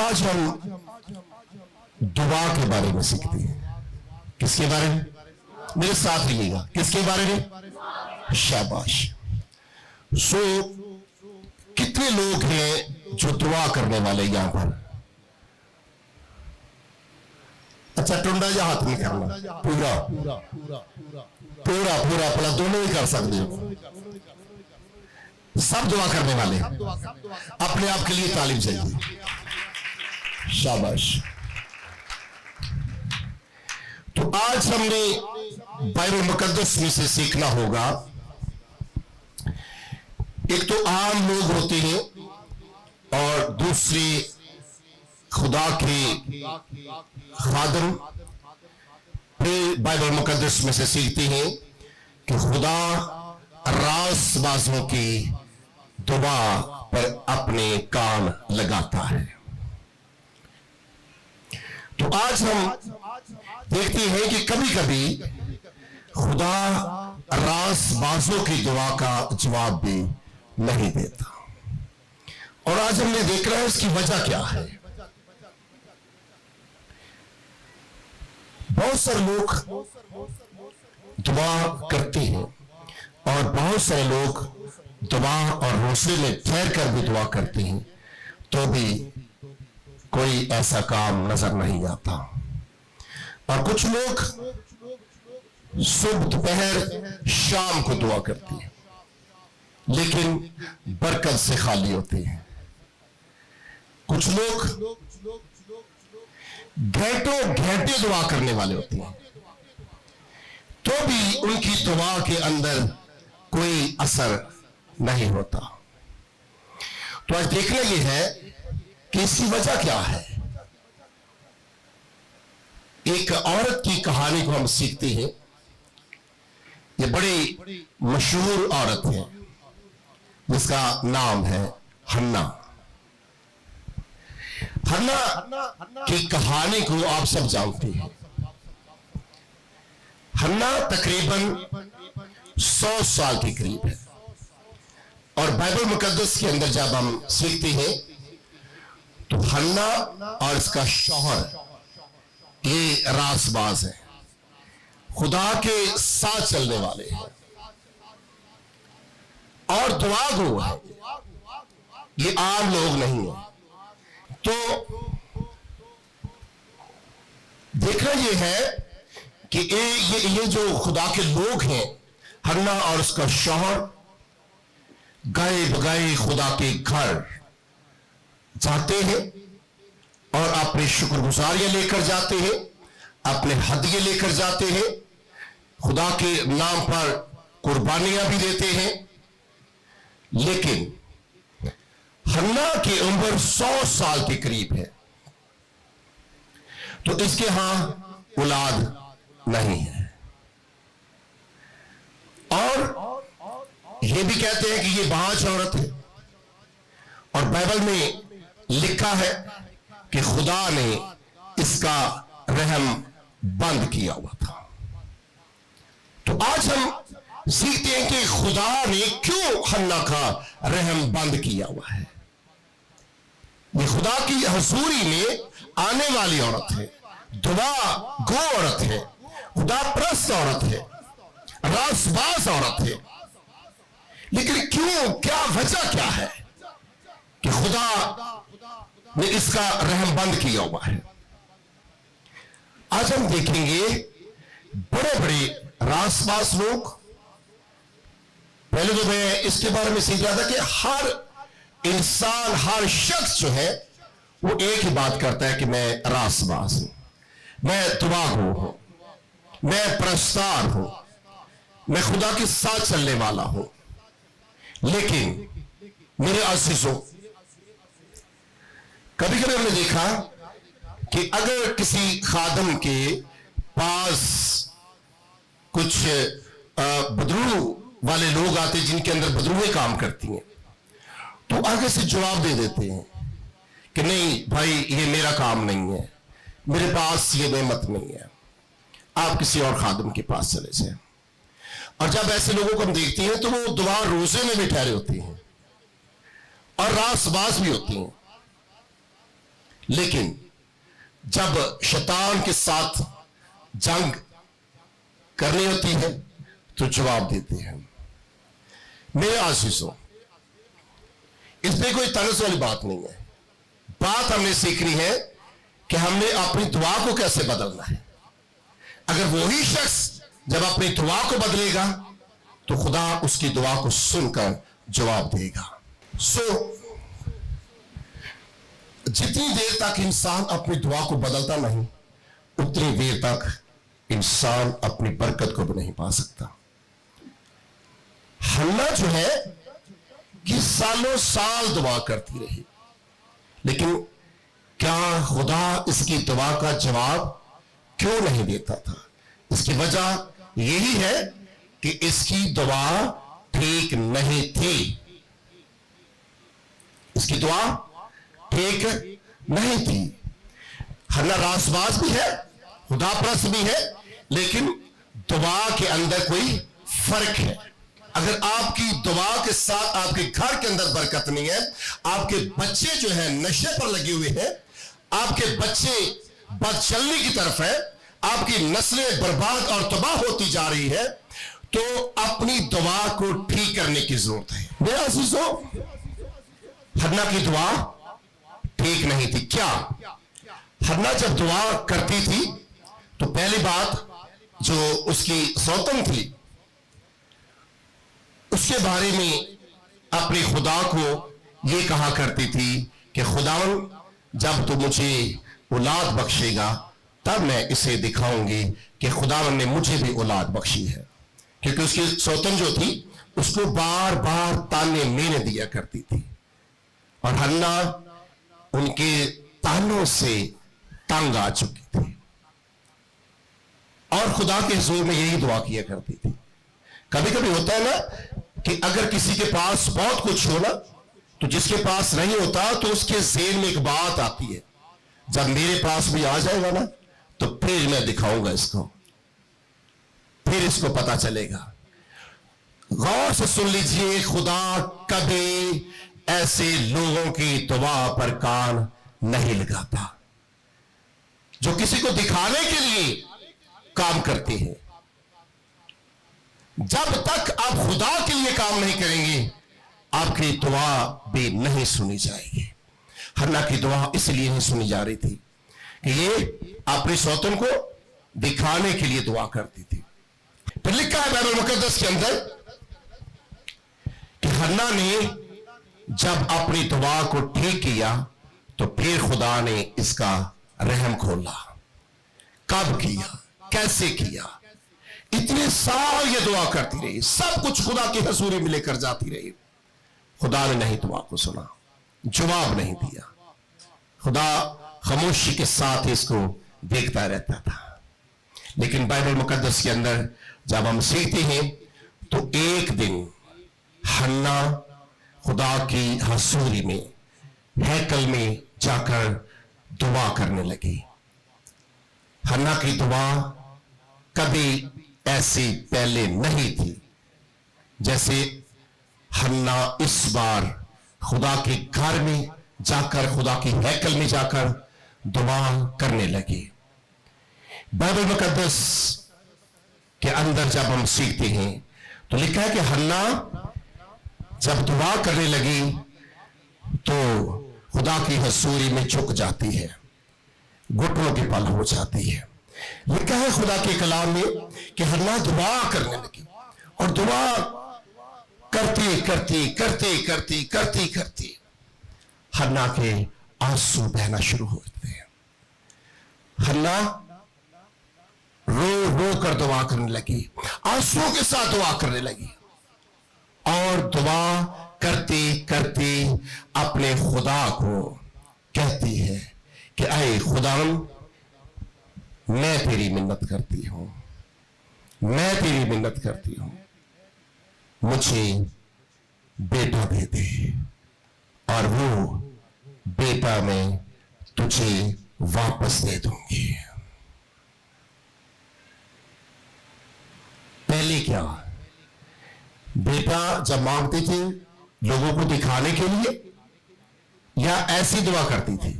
آج ہم دعا کے بارے میں سیکھتے ہیں. کس کے بارے میں؟ میرے ساتھ رہیے گا. کس کے بارے میں؟ شاباش. کتنے لوگ ہیں جو دعا کرنے والے یہاں پر؟ اچھا ٹنڈا یا ہاتھ نہیں کرنا؟ پورا پورا پورا پورا دونوں ہی کر سکتے ہو. سب دعا کرنے والے اپنے آپ کے لیے تعلیم چاہیے. شاباش. تو آج ہم نے بائبل مقدس میں سے سیکھنا ہوگا. ایک تو عام لوگ ہوتے ہیں اور دوسرے خدا کے خادم. پھر بائبل مقدس میں سے سیکھتے ہیں کہ خدا راست بازوں کی دعا پر اپنے کان لگاتا ہے. تو آج ہم دیکھتے ہیں کہ کبھی کبھی خدا راست بازوں کی دعا کا جواب بھی نہیں دیتا. اور آج ہم نے دیکھ رہا ہے اس کی وجہ کیا ہے. بہت سارے لوگ دعا کرتے ہیں اور بہت سارے لوگ دعا اور روزے میں ٹھہر کر بھی دعا کرتے ہیں تو بھی کوئی ایسا کام نظر نہیں آتا. اور کچھ لوگ صبح دوپہر شام کو دعا کرتے ہیں لیکن برکت سے خالی ہوتے ہیں. کچھ لوگ گھنٹوں گھنٹے دعا کرنے والے ہوتے ہیں تو بھی ان کی دعا کے اندر کوئی اثر نہیں ہوتا. تو آج دیکھنا یہ ہے کہ اس کی وجہ کیا ہے. ایک عورت کی کہانی کو ہم سیکھتے ہیں. یہ بڑی مشہور عورت ہے جس کا نام ہے حنا. حنا کی کہانی کو آپ سب جانتے ہیں. حنا تقریباً 100 سال کے قریب ہے اور بائبل مقدس کے اندر جب ہم سیکھتے ہیں تو حنا اور اس کا شوہر یہ راست باز ہیں, خدا کے ساتھ چلنے والے ہیں اور دعا گو ہے. یہ عام لوگ نہیں ہیں. تو دیکھنا یہ ہے کہ یہ جو خدا کے لوگ ہیں حنا اور اس کا شوہر گئے بگئے خدا کے گھر جاتے ہیں اور اپنی شکر گزاریاں لے کر جاتے ہیں, اپنے ہدیے لے کر جاتے ہیں, خدا کے نام پر قربانیاں بھی دیتے ہیں. لیکن حنا کی عمر 100 سال کے قریب ہے تو اس کے ہاں اولاد نہیں ہے. اور یہ بھی کہتے ہیں کہ یہ باج عورت ہے اور بائبل میں لکھا ہے کہ خدا نے اس کا رحم بند کیا ہوا تھا. تو آج ہم سیکھتے ہیں کہ خدا نے کیوں حنا کا رحم بند کیا ہوا ہے. یہ خدا کی حضوری میں آنے والی عورت ہے, دعا گو عورت ہے, خدا پرست عورت ہے, راست باز عورت ہے. لیکن کیوں, کیا وجہ کیا ہے کہ خدا نے اس کا رحم بند کیا ہوا ہے. آج ہم دیکھیں گے بڑے بڑے راست باز لوگ. پہلے تو میں اس کے بارے میں سیکھ رہا تھا کہ ہر انسان, ہر شخص جو ہے وہ ایک ہی بات کرتا ہے کہ میں راست باز ہوں, میں دعا گو ہوں, میں پرستار ہوں, میں خدا کے ساتھ چلنے والا ہوں. لیکن میرے عزیزوں, کبھی کبھی ہم نے دیکھا کہ اگر کسی خادم کے پاس کچھ بدروح والے لوگ آتے جن کے اندر بدروہیں کام کرتی ہیں تو آگے سے جواب دے دیتے ہیں کہ نہیں بھائی یہ میرا کام نہیں ہے, میرے پاس یہ نعمت نہیں ہے, آپ کسی اور خادم کے پاس چلے جائیں. اور جب ایسے لوگوں کو ہم دیکھتے ہیں تو وہ دعا روزے میں بھی ٹھہرے ہوتے ہیں اور راست باز بھی ہوتی ہیں لیکن جب شیطان کے ساتھ جنگ کرنی ہوتی ہے تو جواب دیتے ہیں. میرے عزیزوں، اس میں کوئی طنز والی بات نہیں ہے. بات ہم نے سیکھنی ہے کہ ہم نے اپنی دعا کو کیسے بدلنا ہے. اگر وہی شخص جب اپنی دعا کو بدلے گا تو خدا اس کی دعا کو سن کر جواب دے گا. جتنی دیر تک انسان اپنی دعا کو بدلتا نہیں، اتنی دیر تک انسان اپنی برکت کو بھی نہیں پا سکتا. حنا جو ہے کہ سالوں سال دعا کرتی رہی، لیکن کیا خدا اس کی دعا کا جواب کیوں نہیں دیتا تھا؟ اس کی وجہ یہی ہے کہ اس کی دعا ٹھیک نہیں تھی. اس کی دعا ٹھیک نہیں تھی. حنا راست باز بھی ہے، خدا پرست بھی ہے، لیکن دعا کے اندر کوئی فرق ہے. اگر آپ کی دعا کے ساتھ آپ کے گھر کے اندر برکت نہیں ہے، آپ کے بچے جو ہیں نشے پر لگے ہوئے ہیں، آپ کے بچے بد چلنے کی طرف ہے، آپ کی نسلیں برباد اور تباہ ہوتی جا رہی ہے، تو اپنی دعا کو ٹھیک کرنے کی ضرورت ہے. میرے عزیزوں، حنا کی دعا ٹھیک نہیں تھی. کیا حنا جب دعا کرتی تھی تو پہلی بات جو اس کی سوتن تھی، اس کے بارے میں اپنے خدا کو یہ کہا کرتی تھی کہ خداوند جب تو مجھے اولاد بخشے گا تب میں اسے دکھاؤں گی کہ خداوند نے مجھے بھی اولاد بخشی ہے. کیونکہ اس کی سوتن جو تھی اس کو بار بار تانے مینے دیا کرتی تھی، اور حنا ان کے تانوں سے تنگ آ چکی تھی، اور خدا کے حضور میں یہی دعا کیا کرتی تھی. کبھی کبھی ہوتا ہے نا کہ اگر کسی کے پاس بہت کچھ ہو نا، تو جس کے پاس نہیں ہوتا تو اس کے ذہن میں ایک بات آتی ہے، جب میرے پاس بھی آ جائے گا نا تو پھر میں دکھاؤں گا اس کو، پھر اس کو پتا چلے گا. غور سے سن لیجئے، خدا کبھی ایسے لوگوں کی دعا پر کان نہیں لگاتا جو کسی کو دکھانے کے لیے کام کرتے ہیں. جب تک آپ خدا کے لیے کام نہیں کریں گے آپ کی دعا بھی نہیں سنی جائے گی. حنا کی دعا اس لیے نہیں سنی جا رہی تھی کہ یہ اپنی سوتن کو دکھانے کے لیے دعا کرتی تھی. پھر لکھا ہے بائبل مقدس کے اندر کہ حنا نے جب اپنی دعا کو ٹھیک کیا تو پھر خدا نے اس کا رحم کھولا. کب کیا؟ کیسے کیا؟ اتنے سال یہ دعا کرتی رہی، سب کچھ خدا کی حضوری میں لے کر جاتی رہی، خدا نے نہیں دعا کو سنا، جواب نہیں دیا. خدا خاموشی کے ساتھ اس کو دیکھتا رہتا تھا. لیکن بائبل مقدس کے اندر جب ہم سیکھتے ہیں تو ایک دن حنا خدا کی حضوری میں ہیکل میں جا کر دعا کرنے لگی. حنا کی دعا کبھی ایسی پہلے نہیں تھی جیسے حنا اس بار خدا کے گھر میں جا کر، خدا کی ہیکل میں جا کر دعا کرنے لگی. بائبل مقدس کے اندر جب ہم سیکھتے ہیں تو لکھا ہے کہ حنا جب دعا کرنے لگی تو خدا کی حضوری میں جھک جاتی ہے، گھٹنوں کے پل ہو جاتی ہے. لکھا ہے خدا کے کلام میں کہ حنا دعا کرنے لگی، اور دعا کرتی کرتی کرتی کرتی کرتی کرتی حنا کے آنسو بہنا شروع ہوتے ہیں. حنا رو رو کر دعا کرنے لگی، آنسو کے ساتھ دعا کرنے لگی، اور دعا کرتی کرتی اپنے خدا کو کہتی ہے کہ اے خدا، میں تیری منت کرتی ہوں، میں تیری منت کرتی ہوں، مجھے بیٹا دے دے، اور وہ بیٹا میں تجھے واپس دے دوں گی. پہلے کیا بیٹا جب مانگتی تھی لوگوں کو دکھانے کے لیے یا ایسی دعا کرتی تھی؟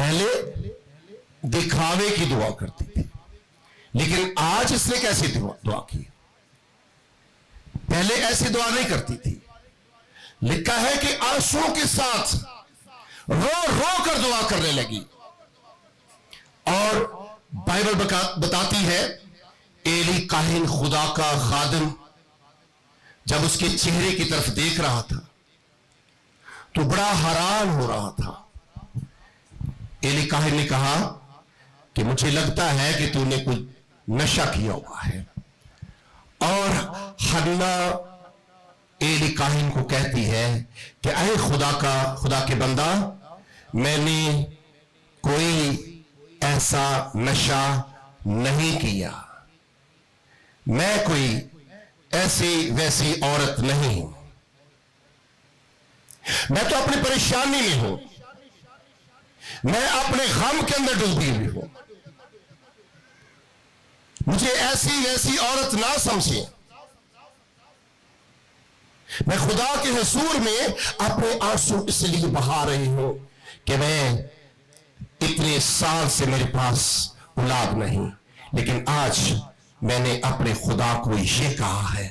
پہلے دکھاوے کی دعا کرتی تھی، لیکن آج اس نے کیسی دعا کی؟ پہلے ایسی دعا نہیں کرتی تھی. لکھا ہے کہ آنسوؤں کے ساتھ رو رو کر دعا کرنے لگی. اور بائبل بتاتی ہے ایلی کاہن، خدا کا خادم، جب اس کے چہرے کی طرف دیکھ رہا تھا تو بڑا حیران ہو رہا تھا. ایلی کاہن نے کہا کہ مجھے لگتا ہے کہ تو نے کچھ نشہ کیا ہوا ہے. اور حنا ایلی کاہن کو کہتی ہے کہ اے خدا کے بندہ، میں نے کوئی ایسا نشہ نہیں کیا، میں کوئی ایسی ویسی عورت نہیں ہوں، میں تو اپنی پریشانی میں ہوں، میں اپنے غم کے اندر ڈوبی ہوئی ہوں، مجھے ایسی ویسی عورت نہ سمجھیں. میں خدا کے حضور میں اپنے آنسو اس لیے بہا رہی ہوں کہ میں اتنے سال سے میرے پاس اولاد نہیں، لیکن آج میں نے اپنے خدا کو یہ کہا ہے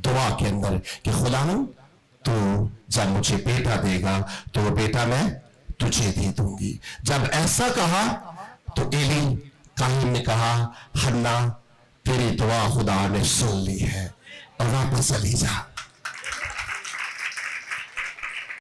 دعا کے اندر کہ خدا تو جب مجھے بیٹا دے گا تو وہ بیٹا میں تجھے دے دوں گی. جب ایسا کہا تو ایلی کاہن نے کہا حنا تیری دعا خدا نے سن لی ہے اور واپس چلی جا.